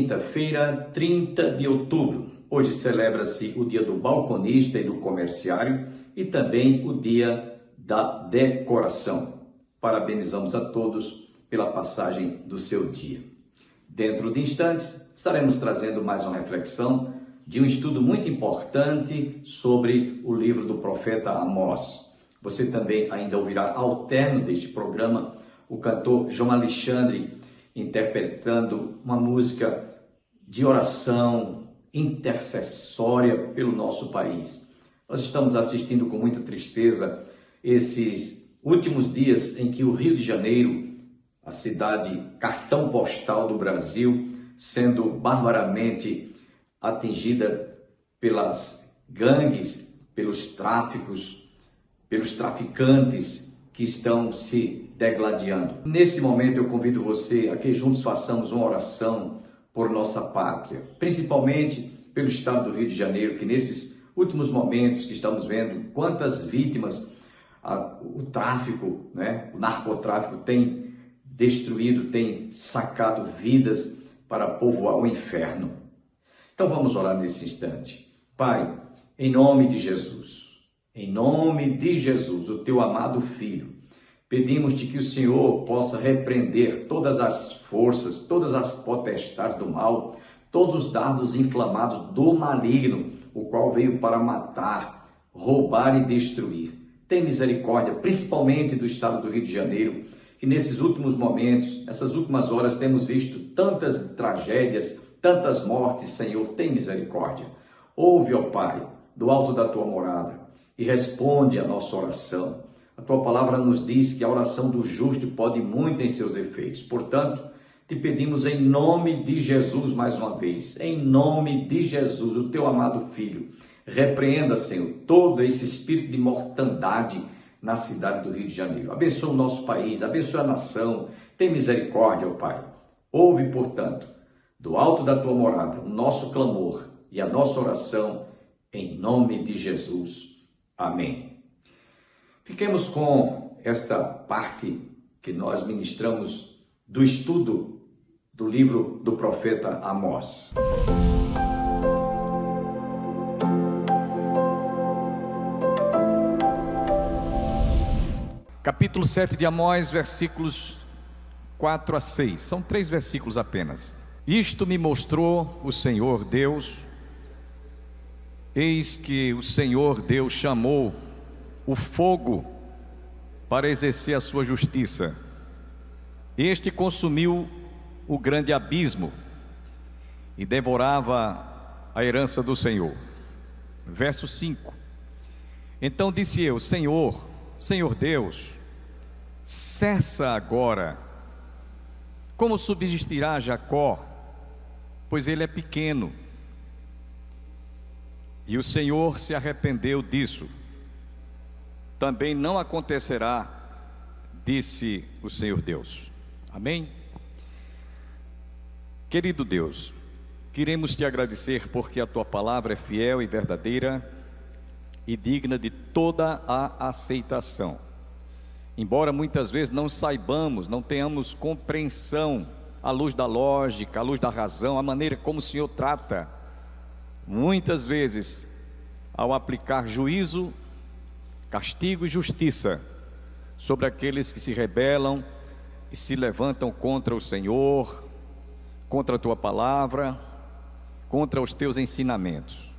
quinta-feira, 30 de outubro. Hoje celebra-se o dia do balconista e do comerciário e também o dia da decoração. Parabenizamos a todos pela passagem do seu dia. Dentro de instantes, estaremos trazendo mais uma reflexão de um estudo muito importante sobre o livro do profeta Amós. Você também ainda ouvirá ao término deste programa o cantor João Alexandre interpretando uma música de oração intercessória pelo nosso país. Nós estamos assistindo com muita tristeza esses últimos dias em que o Rio de Janeiro, a cidade cartão postal do Brasil, sendo barbaramente atingida pelas gangues, pelos tráficos, pelos traficantes que estão se degladiando. Nesse momento eu convido você a que juntos façamos uma oração por nossa pátria, principalmente pelo estado do Rio de Janeiro, que nesses últimos momentos que estamos vendo quantas vítimas o tráfico, o narcotráfico tem destruído, tem sacado vidas para povoar o inferno. Então vamos orar nesse instante. Pai, em nome de Jesus, o teu amado Filho, pedimos-te que o Senhor possa repreender todas as forças, todas as potestades do mal, todos os dardos inflamados do maligno, o qual veio para matar, roubar e destruir. Tem misericórdia, principalmente do estado do Rio de Janeiro, que nesses últimos momentos, nessas últimas horas, temos visto tantas tragédias, tantas mortes. Senhor, tem misericórdia. Ouve, ó Pai, do alto da tua morada, e responde a nossa oração. A tua palavra nos diz que a oração do justo pode muito em seus efeitos. Portanto, te pedimos em nome de Jesus mais uma vez, em nome de Jesus, o teu amado Filho, repreenda, Senhor, todo esse espírito de mortandade na cidade do Rio de Janeiro. Abençoa o nosso país, abençoa a nação, tem misericórdia, ó Pai. Ouve, portanto, do alto da tua morada, o nosso clamor e a nossa oração, em nome de Jesus. Amém. Fiquemos com esta parte que nós ministramos do estudo do livro do profeta Amós. Capítulo 7 de Amós, versículos 4 a 6. São 3 versículos apenas. Isto me mostrou o Senhor Deus. Eis que o Senhor Deus chamou o fogo para exercer a sua justiça. Este consumiu o grande abismo e devorava a herança do Senhor. Verso 5. Então disse eu: Senhor Deus, cessa agora. Como subsistirá Jacó? Pois ele é pequeno. E o Senhor se arrependeu disso. Também não acontecerá, disse o Senhor Deus. Amém? Querido Deus, queremos te agradecer porque a tua palavra é fiel e verdadeira e digna de toda a aceitação. Embora muitas vezes não saibamos, não tenhamos compreensão à luz da lógica, à luz da razão, a maneira como o Senhor trata, muitas vezes, ao aplicar juízo, castigo e justiça sobre aqueles que se rebelam e se levantam contra o Senhor, contra a tua palavra, contra os teus ensinamentos.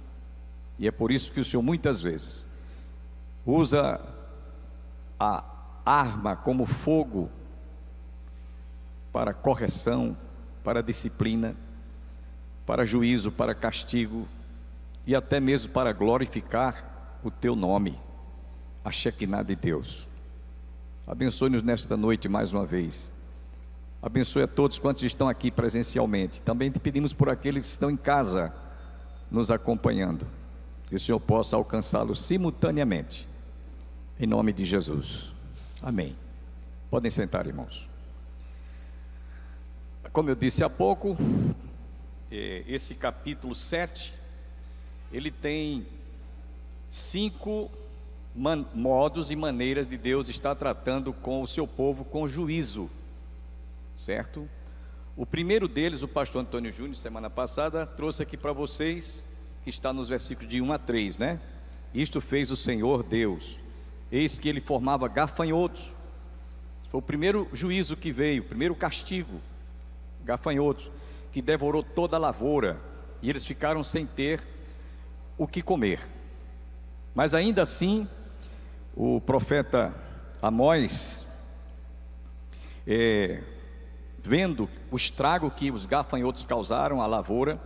E é por isso que o Senhor muitas vezes usa a arma como fogo para correção, para disciplina, para juízo, para castigo e até mesmo para glorificar o teu nome, a Shekinah de Deus. Abençoe-nos nesta noite mais uma vez. Abençoe a todos quantos estão aqui presencialmente. Também te pedimos por aqueles que estão em casa nos acompanhando, que o Senhor possa alcançá-los simultaneamente, em nome de Jesus. Amém. Podem sentar, irmãos. Como eu disse há pouco, esse capítulo 7, ele tem 5 modos e maneiras de Deus estar tratando com o seu povo com juízo, certo? O primeiro deles, o pastor Antônio Júnior, semana passada, trouxe aqui para vocês, que está nos versículos de 1 a 3, né? Isto fez o Senhor Deus, eis que ele formava gafanhotos. Foi o primeiro juízo que veio, o primeiro castigo, gafanhotos, que devorou toda a lavoura, e eles ficaram sem ter o que comer. Mas ainda assim, o profeta Amós, vendo o estrago que os gafanhotos causaram à lavoura,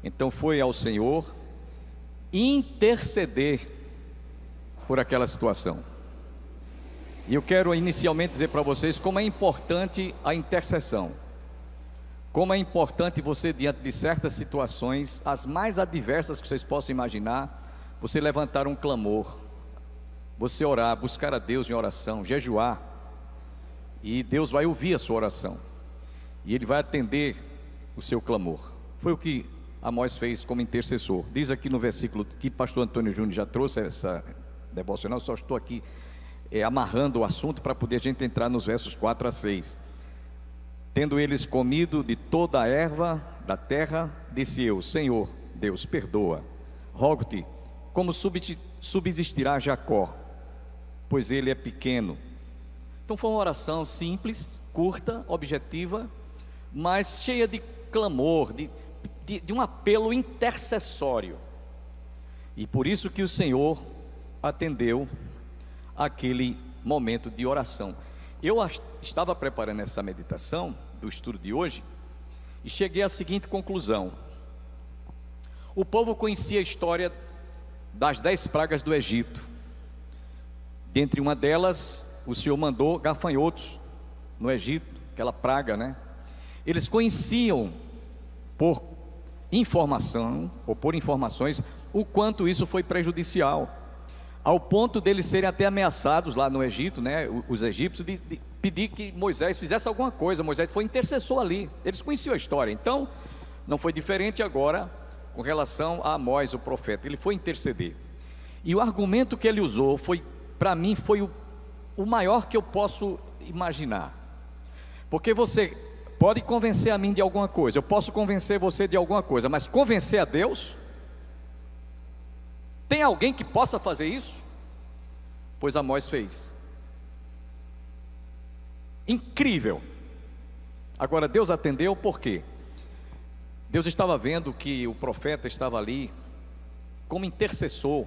então foi ao Senhor interceder por aquela situação. E eu quero inicialmente dizer para vocês como é importante a intercessão, como é importante você, diante de certas situações, as mais adversas que vocês possam imaginar, você levantar um clamor, você orar, buscar a Deus em oração, jejuar, e Deus vai ouvir a sua oração, e Ele vai atender o seu clamor. Foi o que Amós fez como intercessor. Diz aqui no versículo que pastor Antônio Júnior já trouxe essa devocional, só estou aqui amarrando o assunto para poder a gente entrar nos versos 4 a 6. Tendo eles comido de toda a erva da terra, disse eu: Senhor Deus, perdoa, rogo-te, como subsistirá Jacó, pois ele é pequeno. Então foi uma oração simples, curta, objetiva, mas cheia de clamor, de um apelo intercessório. E por isso que o Senhor atendeu aquele momento de oração. Eu estava preparando essa meditação do estudo de hoje e cheguei à seguinte conclusão: o povo conhecia a história das 10 pragas do Egito. Dentre uma delas, o Senhor mandou gafanhotos no Egito, aquela praga, né? Eles conheciam por informação ou por informações o quanto isso foi prejudicial, ao ponto deles serem até ameaçados lá no Egito, né? Os egípcios, de pedir que Moisés fizesse alguma coisa. Moisés foi intercessor ali, eles conheciam a história. Então não foi diferente agora com relação a Amós, o profeta. Ele foi interceder, e o argumento que ele usou foi, para mim, foi o maior que eu posso imaginar. Porque você pode convencer a mim de alguma coisa, eu posso convencer você de alguma coisa, mas convencer a Deus? Tem alguém que possa fazer isso? Pois Amós fez. Incrível. Agora Deus atendeu por quê? Deus estava vendo que o profeta estava ali como intercessor,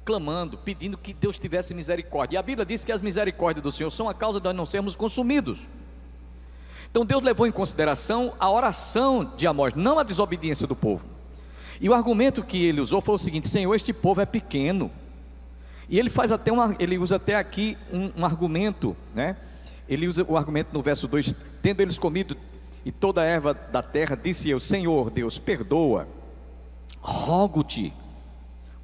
clamando, pedindo que Deus tivesse misericórdia. E a Bíblia diz que as misericórdias do Senhor são a causa de nós não sermos consumidos. Então Deus levou em consideração a oração de Amós, não a desobediência do povo. E o argumento que ele usou foi o seguinte: Senhor, este povo é pequeno. E ele faz até ele usa até aqui um argumento, né? Ele usa o argumento no verso 2: tendo eles comido e toda a erva da terra, disse eu: Senhor Deus, perdoa, rogo-te,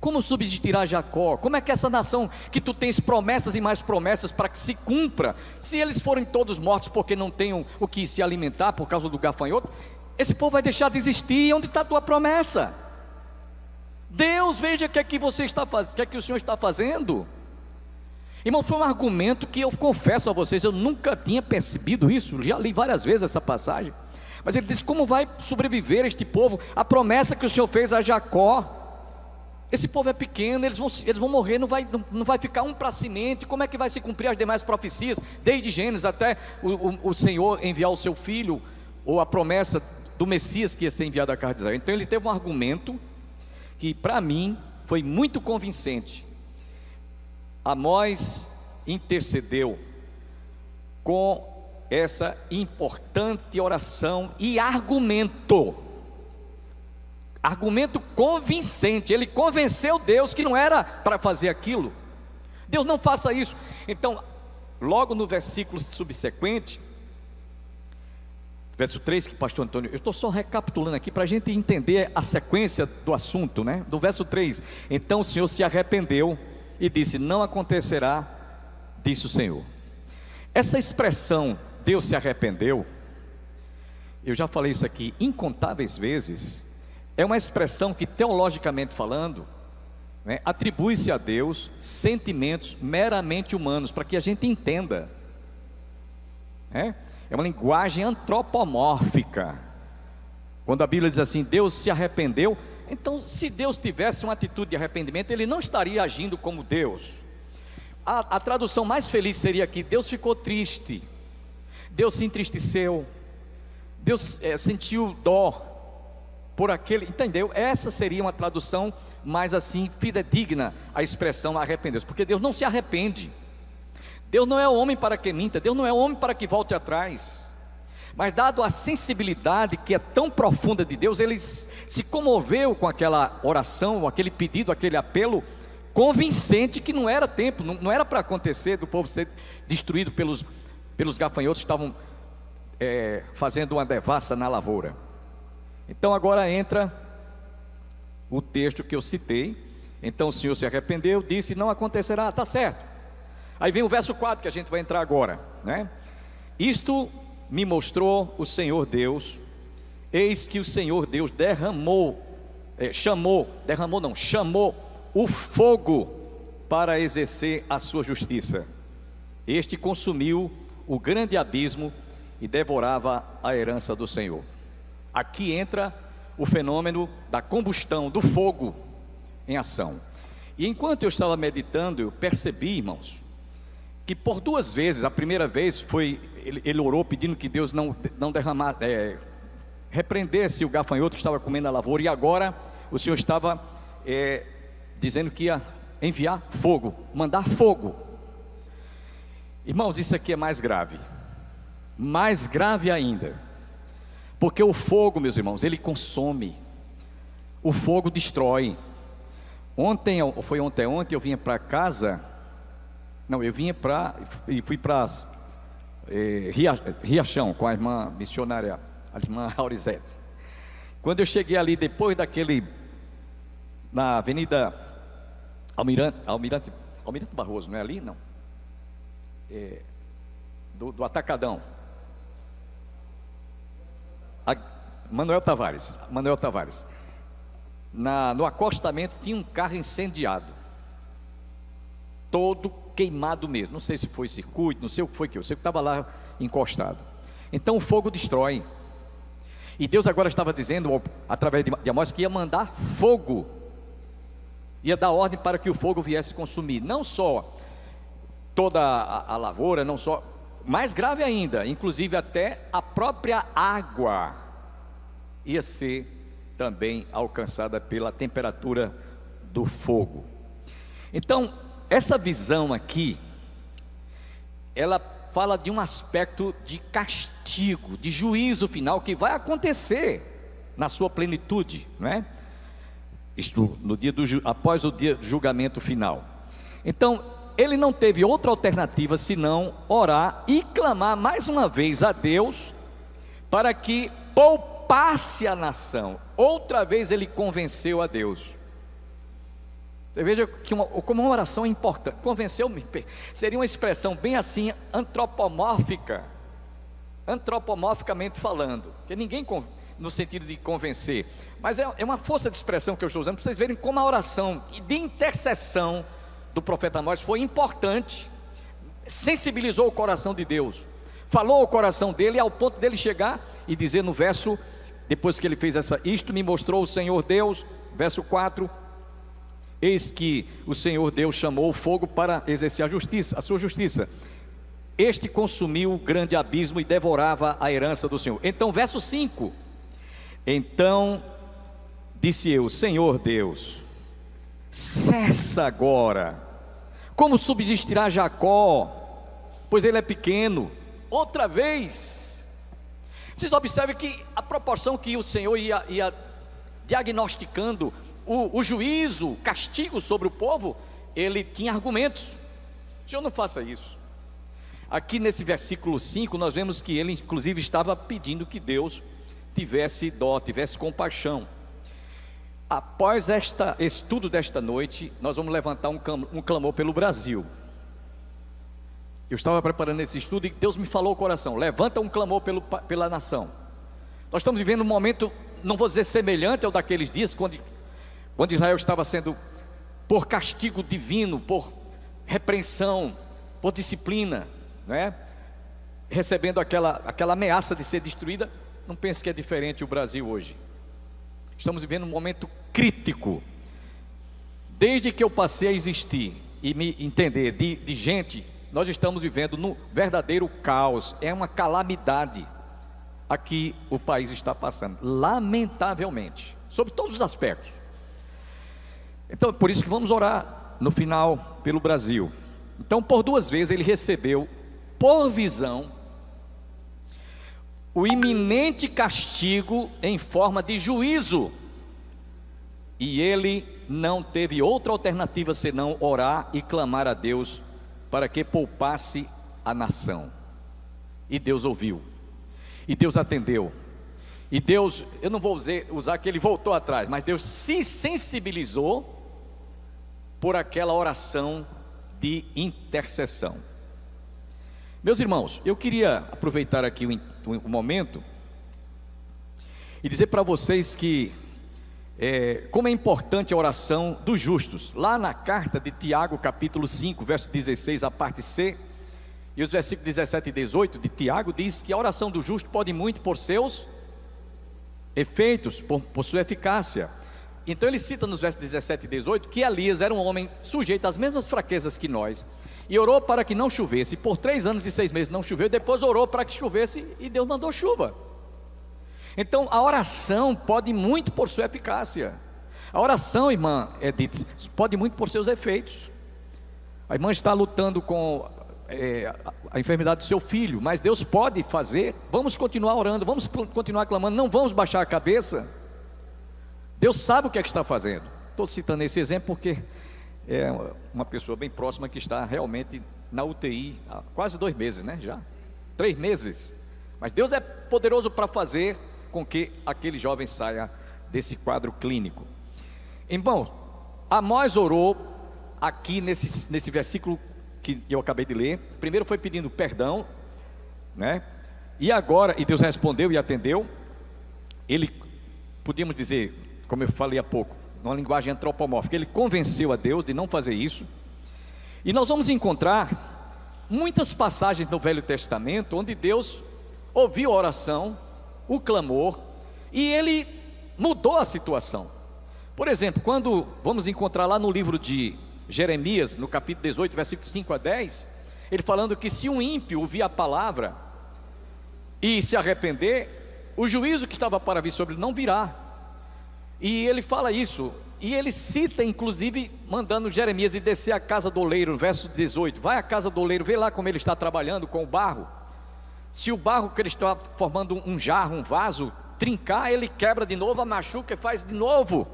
como subsistirá Jacó? Como é que essa nação que tu tens promessas e mais promessas para que se cumpra, se eles forem todos mortos porque não tenham o que se alimentar por causa do gafanhoto, esse povo vai deixar de existir? Onde está a tua promessa? Deus, veja o que é que você está fazendo, o que é que o Senhor está fazendo. Irmão, foi um argumento que eu confesso a vocês, eu nunca tinha percebido isso. Já li várias vezes essa passagem, mas ele disse: como vai sobreviver este povo? A promessa que o Senhor fez a Jacó, esse povo é pequeno, eles vão morrer, não vai ficar um para a semente. Como é que vai se cumprir as demais profecias, desde Gênesis até o Senhor enviar o seu filho, ou a promessa do Messias que ia ser enviado à casa de Israel? Então ele teve um argumento que para mim foi muito convincente. Amós intercedeu com essa importante oração e argumento convincente. Ele convenceu Deus que não era para fazer aquilo. Deus, não faça isso. Então, logo no versículo subsequente, verso 3, que pastor Antônio, eu estou só recapitulando aqui para a gente entender a sequência do assunto, né? Do verso 3: então o Senhor se arrependeu e disse: não acontecerá, disse o Senhor. Essa expressão, Deus se arrependeu, eu já falei isso aqui incontáveis vezes, é uma expressão que, teologicamente falando, né, atribui-se a Deus sentimentos meramente humanos, para que a gente entenda, né? é uma linguagem antropomórfica. Quando a Bíblia diz assim, Deus se arrependeu, então se Deus tivesse uma atitude de arrependimento, Ele não estaria agindo como Deus. A tradução mais feliz seria que Deus ficou triste, Deus se entristeceu, Deus sentiu dó por aquele, entendeu? Essa seria uma tradução mais assim, fidedigna à expressão arrependeu-se, porque Deus não se arrepende. Deus não é homem para que minta, Deus não é homem para que volte atrás. Mas dado a sensibilidade que é tão profunda de Deus, Ele se comoveu com aquela oração, aquele pedido, aquele apelo convincente, que não era tempo, não era para acontecer do povo ser destruído pelos gafanhotos que estavam fazendo uma devassa na lavoura. Então agora entra o texto que eu citei. Então o Senhor se arrependeu, disse, não acontecerá, está certo. Aí vem o verso 4 que a gente vai entrar agora, né? Isto me mostrou o Senhor Deus, eis que o Senhor Deus chamou o fogo para exercer a sua justiça. Este consumiu o grande abismo e devorava a herança do Senhor. Aqui entra o fenômeno da combustão, do fogo em ação. E enquanto eu estava meditando, eu percebi, irmãos, que por duas vezes, a primeira vez foi, ele orou pedindo que Deus não repreendesse o gafanhoto que estava comendo a lavoura, e agora o Senhor estava dizendo que ia enviar fogo, mandar fogo. Irmãos, isso aqui é mais grave ainda, porque o fogo, meus irmãos, ele consome, o fogo destrói. Ontem eu vinha para casa, fui para Riachão com a irmã missionária, a irmã Aurizete. Quando eu cheguei ali, depois na avenida Almirante Barroso, não é ali? Não, do Atacadão, Manuel Tavares, no acostamento tinha um carro incendiado, todo queimado mesmo, não sei se foi circuito, não sei o que foi, eu sei que estava lá encostado. Então o fogo destrói, e Deus agora estava dizendo, através de Amós, que ia mandar fogo, ia dar ordem para que o fogo viesse consumir, não só toda a lavoura, não só, mais grave ainda, inclusive até a própria água ia ser também alcançada pela temperatura do fogo. Então, essa visão aqui, ela fala de um aspecto de castigo, de juízo final, que vai acontecer na sua plenitude, não é? Isto no dia após o dia do julgamento final. Então, ele não teve outra alternativa senão orar e clamar mais uma vez a Deus para que poupasse a nação. Outra vez ele convenceu a Deus. Você veja que como uma oração é importante. Convenceu, seria uma expressão bem assim antropomoficamente falando, que ninguém no sentido de convencer, mas é uma força de expressão que eu estou usando para vocês verem como a oração de intercessão do profeta Amós foi importante, sensibilizou o coração de Deus, falou ao coração dele ao ponto dele chegar e dizer no verso, depois que ele fez isto me mostrou o Senhor Deus, verso 4, eis que o Senhor Deus chamou o fogo para exercer a sua justiça, este consumiu o grande abismo e devorava a herança do Senhor. Então verso 5, então disse eu, Senhor Deus, cessa agora, como subsistirá Jacó, pois ele é pequeno. Outra vez, vocês observem que a proporção que o Senhor ia diagnosticando o juízo, o castigo sobre o povo, ele tinha argumentos. O Senhor não faça isso. Aqui nesse versículo 5 nós vemos que ele inclusive estava pedindo que Deus tivesse dó, tivesse compaixão. Após este estudo desta noite, nós vamos levantar um clamor pelo Brasil. Eu estava preparando esse estudo e Deus me falou o coração, levanta um clamor pela nação. Nós estamos vivendo um momento, não vou dizer semelhante ao daqueles dias, quando Israel estava sendo, por castigo divino, por repreensão, por disciplina, não é? recebendo aquela ameaça de ser destruída. Não pense que é diferente o Brasil hoje. Estamos vivendo um momento crítico. Desde que eu passei a existir e me entender de gente, nós estamos vivendo no verdadeiro caos. É uma calamidade a que o país está passando, lamentavelmente, sobre todos os aspectos. Então, por isso que vamos orar no final pelo Brasil. Então, por 2 vezes ele recebeu, por visão, o iminente castigo em forma de juízo, e ele não teve outra alternativa senão orar e clamar a Deus para que poupasse a nação. E Deus ouviu, e Deus atendeu, e Deus, eu não vou usar que ele voltou atrás, mas Deus se sensibilizou por aquela oração de intercessão. Meus irmãos, eu queria aproveitar aqui um momento e dizer para vocês que como é importante a oração dos justos. Lá na carta de Tiago, capítulo 5, verso 16, a parte C, e os versículos 17 e 18 de Tiago, diz que a oração do justo pode muito por seus efeitos, por sua eficácia. Então ele cita nos versos 17 e 18 que Elias era um homem sujeito às mesmas fraquezas que nós, e orou para que não chovesse. Por 3 anos e 6 meses não choveu, depois orou para que chovesse, e Deus mandou chuva. Então a oração pode muito por sua eficácia. A oração, irmã Edith, pode muito por seus efeitos. A irmã está lutando com a enfermidade do seu filho, mas Deus pode fazer. Vamos continuar orando, vamos continuar clamando, não vamos baixar a cabeça. Deus sabe o que é que está fazendo. Estou citando esse exemplo porque é uma pessoa bem próxima que está realmente na UTI há quase 2 meses, né? Já 3 meses. Mas Deus é poderoso para fazer com que aquele jovem saia desse quadro clínico. Então, Amós orou aqui nesse versículo que eu acabei de ler. Primeiro foi pedindo perdão, né? E Deus respondeu e atendeu. Ele, podíamos dizer, como eu falei há pouco, numa linguagem antropomórfica, ele convenceu a Deus de não fazer isso. E nós vamos encontrar muitas passagens no Velho Testamento onde Deus ouviu a oração, o clamor, e ele mudou a situação. Por exemplo, quando vamos encontrar lá no livro de Jeremias, no capítulo 18, versículos 5 a 10, ele falando que se um ímpio ouvir a palavra e se arrepender, o juízo que estava para vir sobre ele não virá. E ele fala isso, e ele cita inclusive mandando Jeremias ir descer à casa do oleiro, no verso 18, vai à casa do oleiro, vê lá como ele está trabalhando com o barro. Se o barro que ele está formando um jarro, um vaso, trincar, ele quebra de novo, machuca e faz de novo.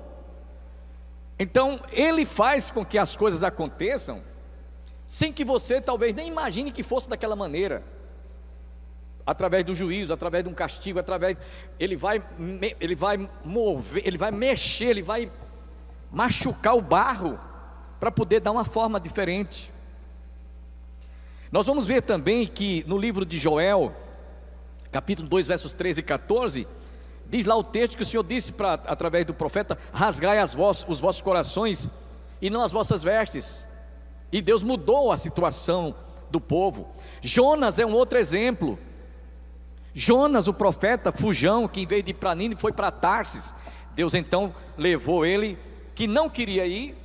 Então ele faz com que as coisas aconteçam sem que você talvez nem imagine que fosse daquela maneira. Através do juízo, através de um castigo, ele vai mover, ele vai mexer, ele vai machucar o barro para poder dar uma forma diferente. Nós vamos ver também que no livro de Joel, capítulo 2, versos 13 e 14, diz lá o texto que o Senhor disse através do profeta: rasgai os vossos corações e não as vossas vestes. E Deus mudou a situação do povo. Jonas é um outro exemplo. Jonas, o profeta fujão, que em vez de ir para Nínive foi para Tarsis. Deus então levou ele, que não queria ir,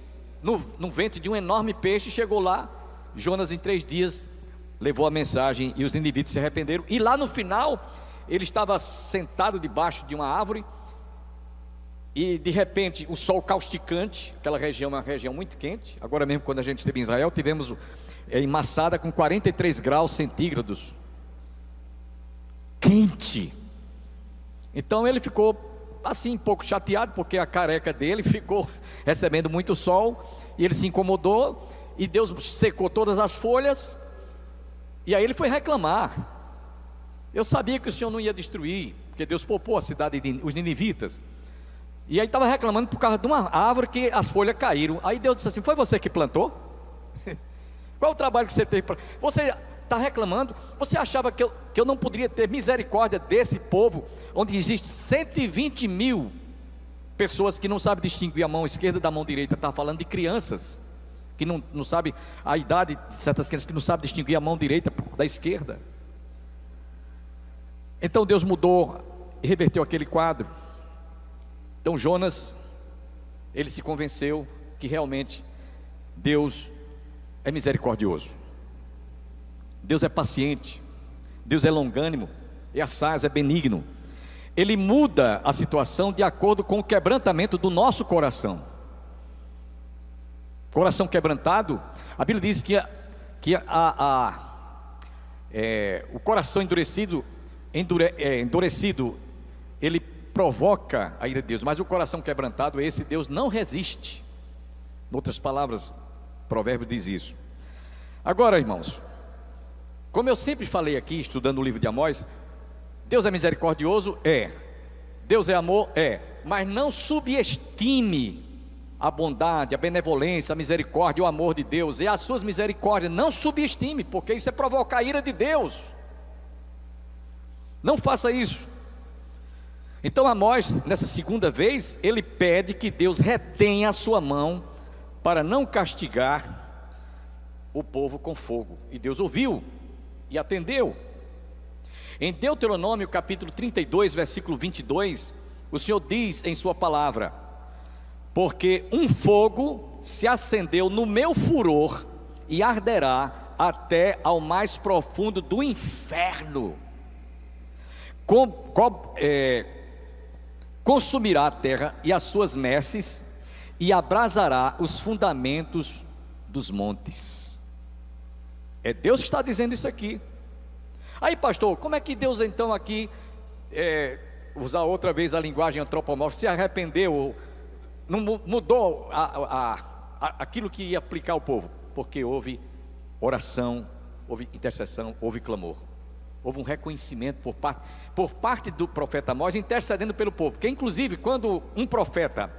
no ventre de um enorme peixe. Chegou lá, Jonas em 3 dias levou a mensagem e os ninivitas se arrependeram. E lá no final, ele estava sentado debaixo de uma árvore, e de repente o sol causticante, aquela região é uma região muito quente. Agora mesmo, quando a gente esteve em Israel, tivemos em Massada com 43 graus centígrados, quente. Então ele ficou assim um pouco chateado, porque a careca dele ficou recebendo muito sol, e ele se incomodou, e Deus secou todas as folhas, e aí ele foi reclamar. Eu sabia que o Senhor não ia destruir, porque Deus poupou a cidade os ninivitas, e aí estava reclamando por causa de uma árvore que as folhas caíram. Aí Deus disse assim: foi você que plantou? Qual o trabalho que você teve para... Você está reclamando? Você achava que eu não poderia ter misericórdia desse povo, onde existe 120 mil pessoas que não sabem distinguir a mão esquerda da mão direita? Está falando de crianças que não sabem a idade de certas crianças, que não sabem distinguir a mão direita da esquerda. Então Deus mudou e reverteu aquele quadro. Então Jonas, ele se convenceu que realmente Deus é misericordioso, Deus é paciente, Deus é longânimo, é assaz, é benigno. Ele muda a situação de acordo com o quebrantamento do nosso coração. Coração quebrantado, a Bíblia diz que o coração endurecido, ele provoca a ira de Deus, mas o coração quebrantado, esse Deus não resiste. Em outras palavras, Provérbios diz isso. Agora, irmãos, como eu sempre falei aqui, estudando o livro de Amós, Deus é misericordioso? É. Deus é amor? É. Mas não subestime a bondade, a benevolência, a misericórdia, o amor de Deus e as suas misericórdias. Não subestime, porque isso é provocar a ira de Deus. Não faça isso. Então Amós, nessa segunda vez, ele pede que Deus retenha a sua mão para não castigar o povo com fogo. E Deus ouviu e atendeu. Em Deuteronômio capítulo 32, versículo 22, o Senhor diz em sua palavra: porque um fogo se acendeu no meu furor e arderá até ao mais profundo do inferno, consumirá a terra e as suas messes e abrasará os fundamentos dos montes. É Deus que está dizendo isso aqui. Aí, pastor, como é que Deus então aqui, usar outra vez a linguagem antropomórfica, se arrependeu, não mudou aquilo que ia aplicar ao povo? Porque houve oração, houve intercessão, houve clamor, houve um reconhecimento por parte do profeta Amós intercedendo pelo povo. Porque inclusive quando um profeta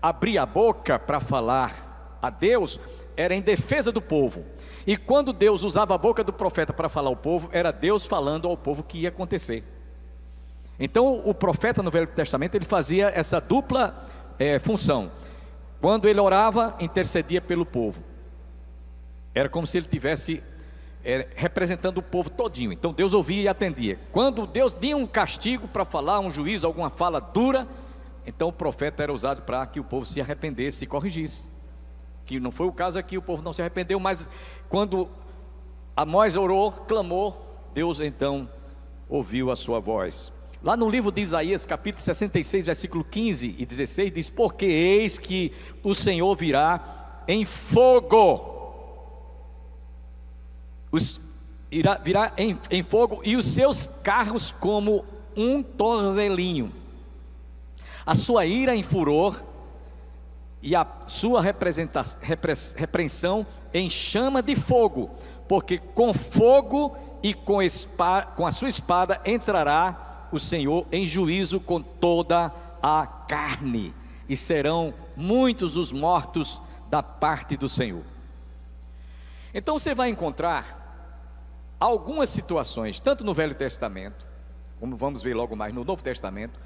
abria a boca para falar a Deus, era em defesa do povo. E quando Deus usava a boca do profeta para falar ao povo, era Deus falando ao povo o que ia acontecer. Então o profeta no Velho Testamento, ele fazia essa dupla função. Quando ele orava, intercedia pelo povo. Era como se ele tivesse representando o povo todinho. Então Deus ouvia e atendia. Quando Deus tinha um castigo para falar, um juízo, alguma fala dura, então o profeta era usado para que o povo se arrependesse e corrigisse. Que não foi o caso aqui, o povo não se arrependeu, mas quando Amós orou, clamou, Deus então ouviu a sua voz. Lá no livro de Isaías, capítulo 66, versículo 15 e 16, diz: porque eis que o Senhor virá em fogo, virá em fogo, e os seus carros como um torvelinho, a sua ira em furor, e a sua repreensão em chama de fogo, porque com fogo e com a sua espada entrará o Senhor em juízo com toda a carne, e serão muitos os mortos da parte do Senhor. Então você vai encontrar algumas situações, tanto no Velho Testamento, como vamos ver logo mais no Novo Testamento,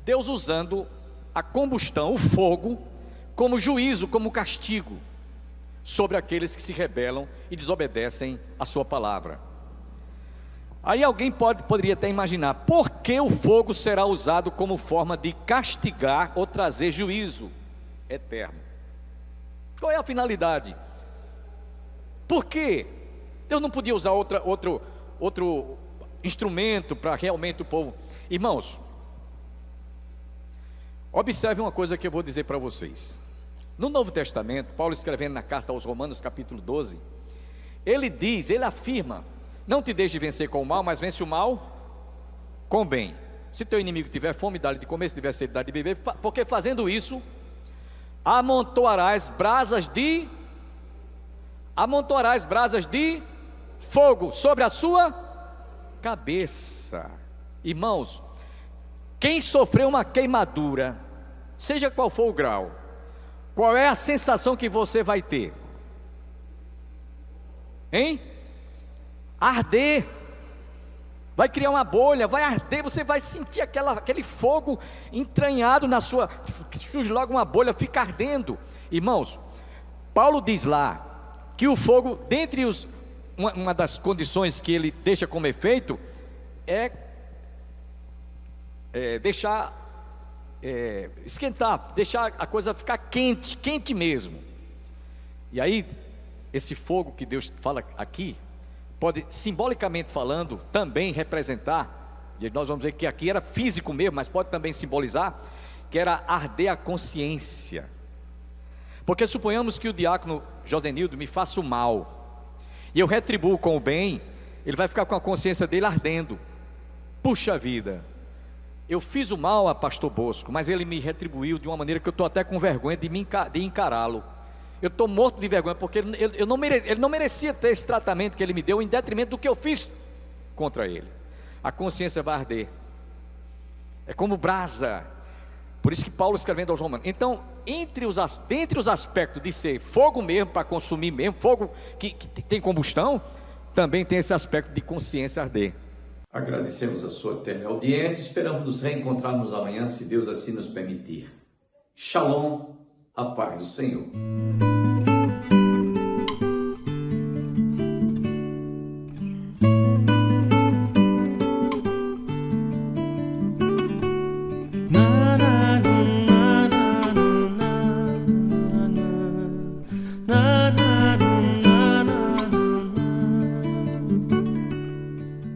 Deus usando a combustão, o fogo, como juízo, como castigo sobre aqueles que se rebelam e desobedecem a sua palavra. Aí alguém poderia até imaginar: por que o fogo será usado como forma de castigar ou trazer juízo eterno? Qual é a finalidade? Por quê? Deus não podia usar outro instrumento para realmente o povo? Irmãos, observe uma coisa que eu vou dizer para vocês. No Novo Testamento, Paulo escrevendo na carta aos Romanos, capítulo 12, ele afirma: não te deixe vencer com o mal, mas vence o mal com o bem. Se teu inimigo tiver fome, dá-lhe de comer; se tiver sede, dá-lhe de beber, porque fazendo isso, amontoarás brasas de fogo sobre a sua cabeça. Irmãos, quem sofreu uma queimadura, seja qual for o grau, qual é a sensação que você vai ter? Hein? Arder. Vai criar uma bolha, vai arder, você vai sentir aquele fogo entranhado na sua... surge logo uma bolha, fica ardendo. Irmãos, Paulo diz lá que o fogo, dentre uma das condições que ele deixa como efeito, é deixar esquentar, deixar a coisa ficar quente, quente mesmo. E aí, esse fogo que Deus fala aqui, pode, simbolicamente falando, também representar, e nós vamos ver que aqui era físico mesmo, mas pode também simbolizar, que era arder a consciência. Porque suponhamos que o diácono Josenildo me faça o mal, e eu retribuo com o bem, ele vai ficar com a consciência dele ardendo. Puxa vida, eu fiz o mal a pastor Bosco, mas ele me retribuiu de uma maneira que eu estou até com vergonha de encará-lo. Eu estou morto de vergonha, porque ele não merecia ter esse tratamento que ele me deu, em detrimento do que eu fiz contra ele. A consciência vai arder, é como brasa. Por isso que Paulo escrevendo aos Romanos. Então, dentre os aspectos de ser fogo mesmo, para consumir mesmo, fogo que tem combustão, também tem esse aspecto de consciência arder. Agradecemos a sua teleaudiência, esperamos nos reencontrarmos amanhã, se Deus assim nos permitir. Shalom, a paz do Senhor.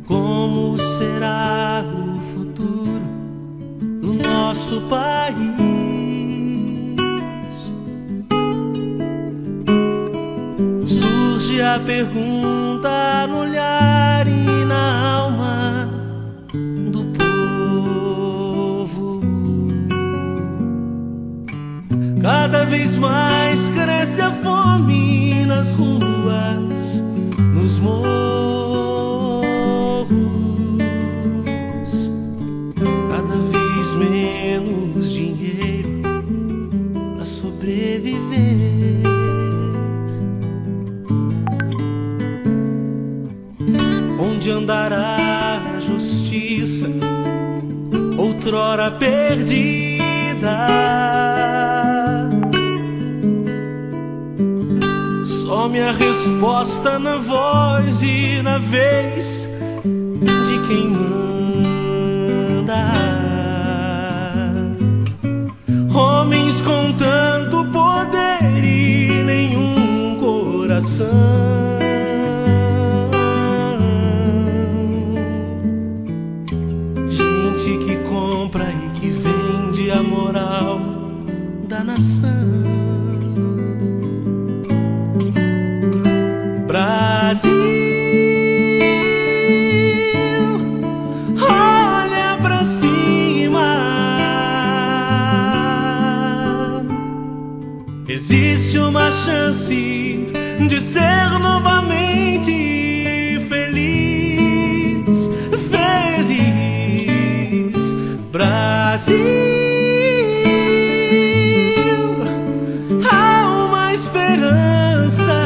Como será o futuro do nosso país? Surge a pergunta no olhar e na alma do povo. Cada vez mais cresce a fome nas ruas, nos morros. Cada vez menos dinheiro para sobreviver. Onde andará a justiça, outrora perdida? Some a resposta na voz e na vez de quem manda. Homens com tanto poder e nenhum coração. Gente que compra e que vende a moral da nação. Brasil, olha pra cima. Existe uma chance de ser novamente feliz, feliz. Brasil, há uma esperança.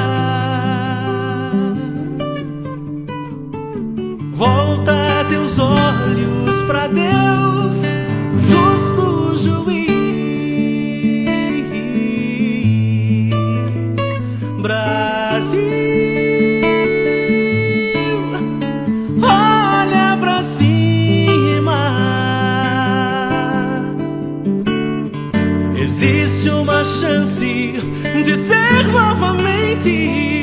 Volta teus olhos pra Deus, justo juiz. Brasil, olha pra cima. Existe uma chance de ser novamente